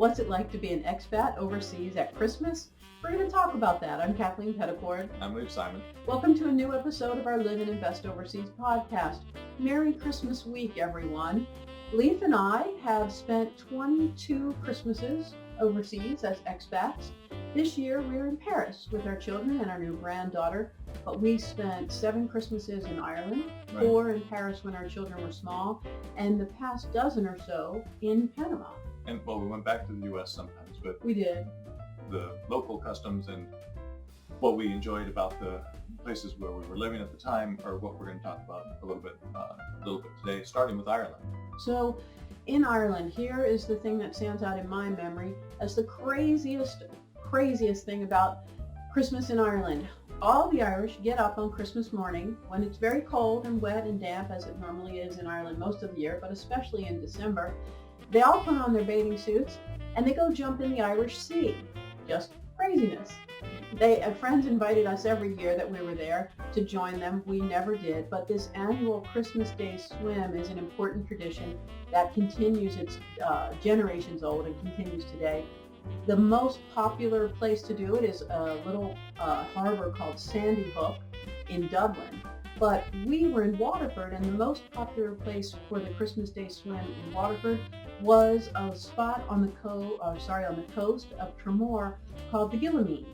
What's it like to be an expat overseas at Christmas? We're going to talk about that. I'm Kathleen I'm Lief Simon. Welcome to a new episode of our Live and Invest Overseas podcast. Merry Christmas week, everyone. Leif and I have spent 22 Christmases overseas as expats. This year we're in Paris with our children and our new granddaughter, but we spent 7 Christmases in Ireland, 4 in Paris when our children were small, and the past dozen or so in Panama. And we went back to the U.S. sometimes, but we did. The local customs and what we enjoyed about the places where we were living at the time are what we're going to talk about a little bit today, starting with Ireland. So in Ireland, here is the thing that stands out in my memory as the craziest thing about Christmas in Ireland. All the Irish get up on Christmas morning when it's very cold and wet and damp, as it normally is in Ireland most of the year, but especially in December. They all put on their bathing suits and they go jump in the Irish Sea. Just craziness. Friends invited us every year that we were there to join them. We never did, but this annual Christmas Day swim is an important tradition that continues. It's generations old and continues today. The most popular place to do it is a little harbor called Sandy Hook in Dublin. But we were in Waterford, and the most popular place for the Christmas Day swim in Waterford was a spot on the coast of Tramore called the Gillamine.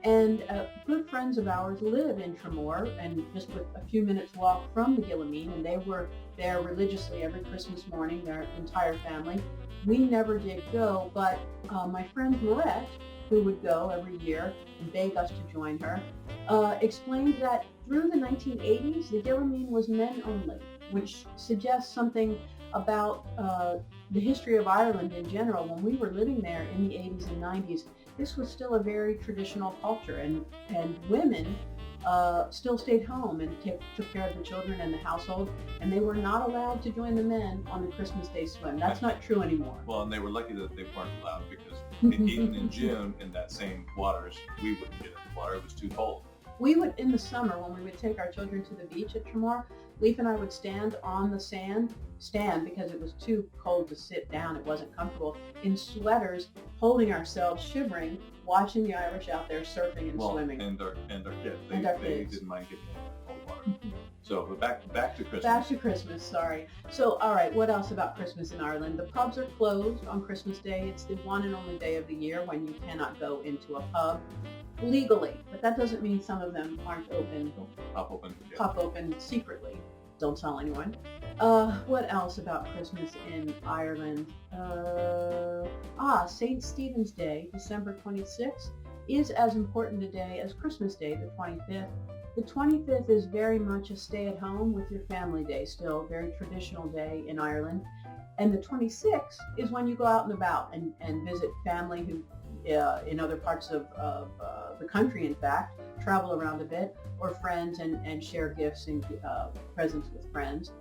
And good friends of ours live in Tramore, and just with a few minutes walk from the Gillamine, and they were there religiously every Christmas morning, their entire family. We never did go, but my friend Marette, who would go every year and beg us to join her, explained that through the 1980s, the Gillamine was men only, which suggests something about the history of Ireland in general. When we were living there in the 80s and 90s, this was still a very traditional culture, and women still stayed home and took care of the children and the household, and they were not allowed to join the men on the Christmas Day swim. That's not true anymore. Well, and they were lucky that they weren't allowed, because even in June in that same waters, we wouldn't get in the water. It was too cold. We would, in the summer, when we would take our children to the beach at Tramore, Leif and I would stand on the stand because it was too cold to sit down. It wasn't comfortable, in sweaters, holding ourselves, shivering, watching the Irish out there surfing and swimming. And our kids. They didn't mind getting in cold water. So, but back to Christmas. Back to Christmas, sorry. So, all right, what else about Christmas in Ireland? The pubs are closed on Christmas Day. It's the one and only day of the year when you cannot go into a pub legally, but that doesn't mean some of them aren't open. Pop open secretly. Don't tell anyone. What else about Christmas in Ireland? St. Stephen's Day, December 26th, is as important a day as Christmas Day, the 25th. The 25th is very much a stay-at-home with your family day, still a very traditional day in Ireland. And the 26th is when you go out and about and visit family who in other parts of the country, in fact, travel around a bit, or friends and share gifts and presents with friends.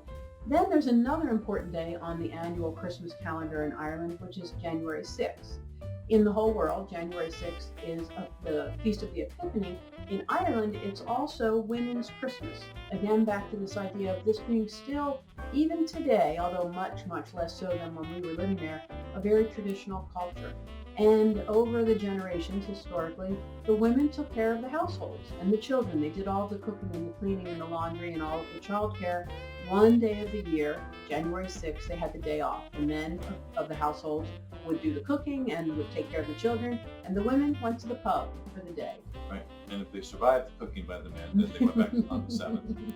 Then there's another important day on the annual Christmas calendar in Ireland, which is January 6th. In the whole world, January 6th is the Feast of the Epiphany. In Ireland, it's also Women's Christmas. Again, back to this idea of this being still, even today, although much, much less so than when we were living there, a very traditional culture. And over the generations, historically, the women took care of the households and the children. They did all the cooking and the cleaning and the laundry and all of the childcare. One day of the year, January 6th, they had the day off. The men of the households would do the cooking and would take care of the children, and the women went to the pub for the day. Right. And if they survived the cooking by the men, then they went back on the 7th.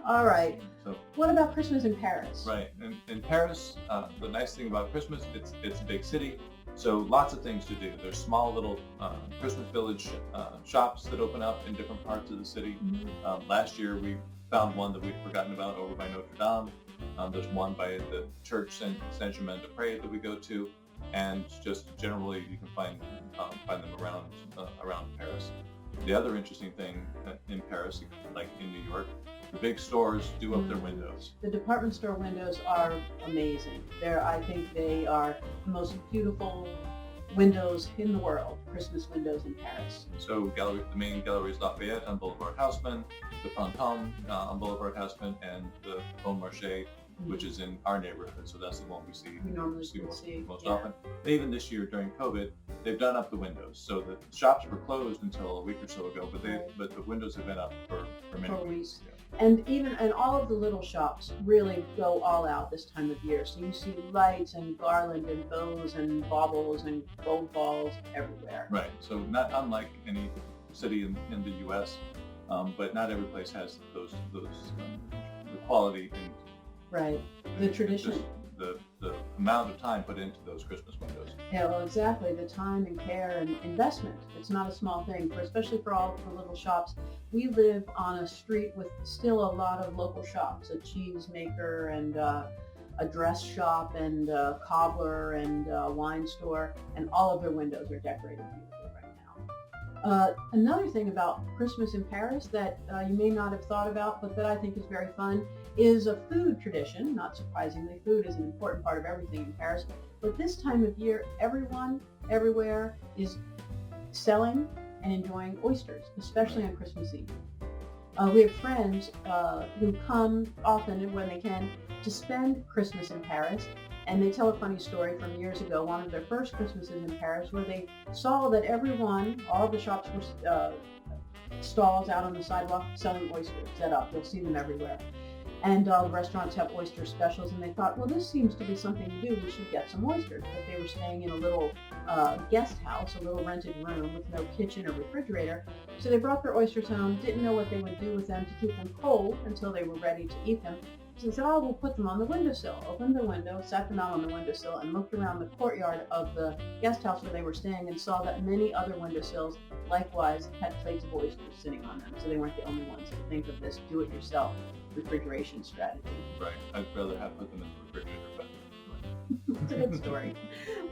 All right. So, what about Christmas in Paris? Right. In Paris, the nice thing about Christmas, it's a big city. So lots of things to do. There's small little Christmas village shops that open up in different parts of the city. Mm-hmm. Last year we found one that we'd forgotten about over by Notre Dame. There's one by the church Saint-Germain-des-Prés that we go to, and just generally you can find them around Paris. The other interesting thing in Paris, like in New York, the big stores do up their windows. The department store windows are amazing. I think they are the most beautiful windows in the world, Christmas windows in Paris. So the main galleries Lafayette on Boulevard Haussmann, the Printemps on Boulevard Haussmann, and the Bon Marché which is in our neighborhood. So that's the one we normally see most yeah. often. Even this year during COVID, they've done up the windows. So the shops were closed until a week or so ago, but the windows have been up for many weeks. Yeah. And all of the little shops really go all out this time of year. So you see lights and garland and bows and baubles and gold balls everywhere. Right. So not unlike any city in the U.S., but not every place has the quality and right. The tradition. The amount of time put into those Christmas windows. Yeah, well, exactly. The time and care and investment. It's not a small thing, especially for all the little shops. We live on a street with still a lot of local shops, a cheese maker and a dress shop and a cobbler and a wine store, and all of their windows are decorated beautifully right now. Another thing about Christmas in Paris that you may not have thought about, but that I think is very fun, is a food tradition. Not surprisingly, food is an important part of everything in Paris. But this time of year, everyone, everywhere is selling and enjoying oysters, especially on Christmas Eve. We have friends who come often when they can to spend Christmas in Paris, and they tell a funny story from years ago, one of their first Christmases in Paris, where they saw that all the shops were stalls out on the sidewalk selling oysters set up. You'll see them everywhere. And the restaurants have oyster specials, and they thought, well, this seems to be something to do. We should get some oysters. But they were staying in a little guest house, a little rented room with no kitchen or refrigerator. So they brought their oysters home, didn't know what they would do with them to keep them cold until they were ready to eat them. So they said, oh, we'll put them on the windowsill. Opened the window, sat them out on the windowsill, and looked around the courtyard of the guest house where they were staying and saw that many other windowsills likewise had plates of oysters sitting on them. So they weren't the only ones to think of this do-it-yourself refrigeration strategy. Right. I'd rather have put them in the refrigerator, but It's a good story.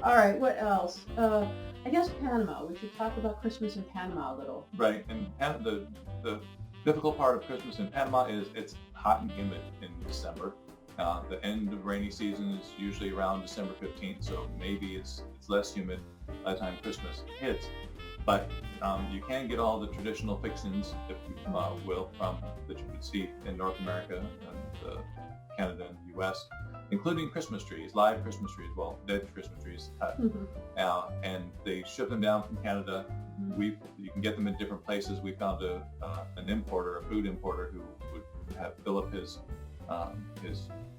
All right, what else? I guess Panama. We should talk about Christmas in Panama a little. Right, and the difficult part of Christmas in Panama is it's hot and humid in December. The end of rainy season is usually around December 15th, so maybe it's less humid by the time Christmas hits. But you can get all the traditional fixings, if you will, that you could see in North America and Canada and the U.S., including Christmas trees, live Christmas trees, well, dead Christmas trees cut. And they ship them down from Canada. You can get them in different places. We found an importer, a food importer, who would fill up his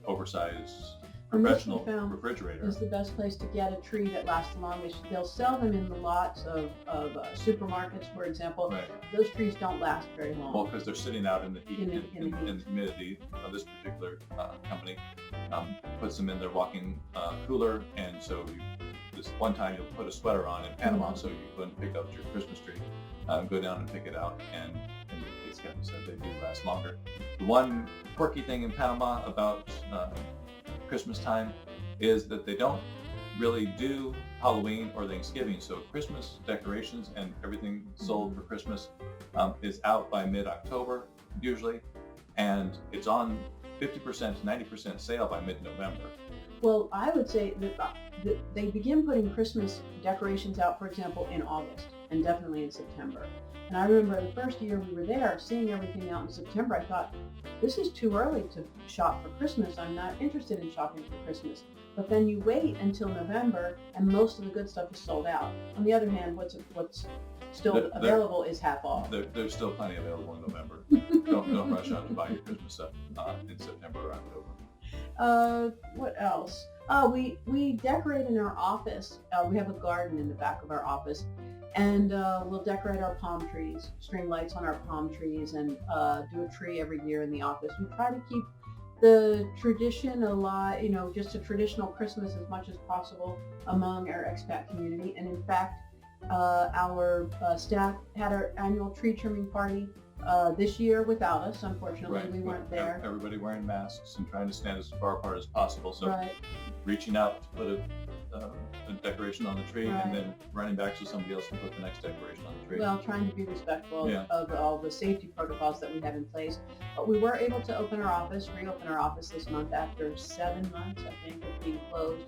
oversized professional refrigerator. Is the best place to get a tree that lasts the longest. They'll sell them in the lots of supermarkets, for example. Right. Those trees don't last very long. Well, because they're sitting out in the heat and humidity. This particular company puts them in their walk-in cooler, and so this one time you'll put a sweater on in Panama, so you go and pick up your Christmas tree, go down and pick it out, and as Kevin said, they do last longer. The one quirky thing in Panama about Christmas time is that they don't really do Halloween or Thanksgiving, so Christmas decorations and everything sold for Christmas is out by mid-October usually, and it's on 50% to 90% sale by mid-November. Well, I would say that they begin putting Christmas decorations out, for example, in August and definitely in September. And I remember the first year we were there, seeing everything out in September, I thought, this is too early to shop for Christmas. I'm not interested in shopping for Christmas. But then you wait until November, and most of the good stuff is sold out. On the other hand, what's still available is half off. There's still plenty available in November. don't rush out to buy your Christmas stuff in September or October. What else? We decorate in our office. We have a garden in the back of our office. And we'll decorate our palm trees, string lights on our palm trees, and do a tree every year in the office. We try to keep the tradition alive, just a traditional Christmas as much as possible among our expat community. And in fact, our staff had our annual tree trimming party this year without us. Unfortunately, right. We weren't there. Everybody wearing masks and trying to stand as far apart as possible. So right. Reaching out to put a decoration on the tree, right. and then running back so somebody else can put the next decoration on the tree. Well, trying to be respectful of all the safety protocols that we have in place. But we were able to reopen our office this month after 7 months, I think, of being closed.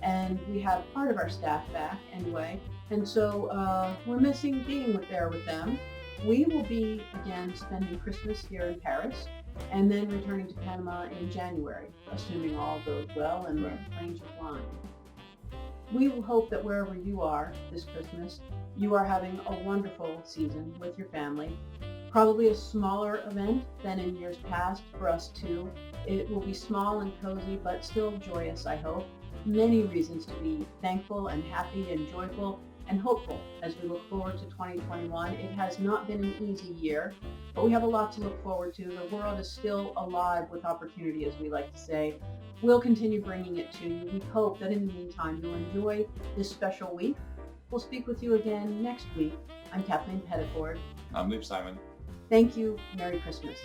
And we have part of our staff back anyway. And so we're missing being there with them. We will be, again, spending Christmas here in Paris. and then returning to Panama in January, assuming all goes well and the planes are flying. We hope that wherever you are this Christmas, you are having a wonderful season with your family. Probably a smaller event than in years past for us too. It will be small and cozy, but still joyous, I hope. Many reasons to be thankful and happy and joyful and hopeful as we look forward to 2021. It has not been an easy year, but we have a lot to look forward to. The world is still alive with opportunity, as we like to say. We'll continue bringing it to you. We hope that in the meantime you'll enjoy this special week. We'll speak with you again next week. I'm Kathleen Petticord. I'm Lief Simon. Thank you. Merry Christmas.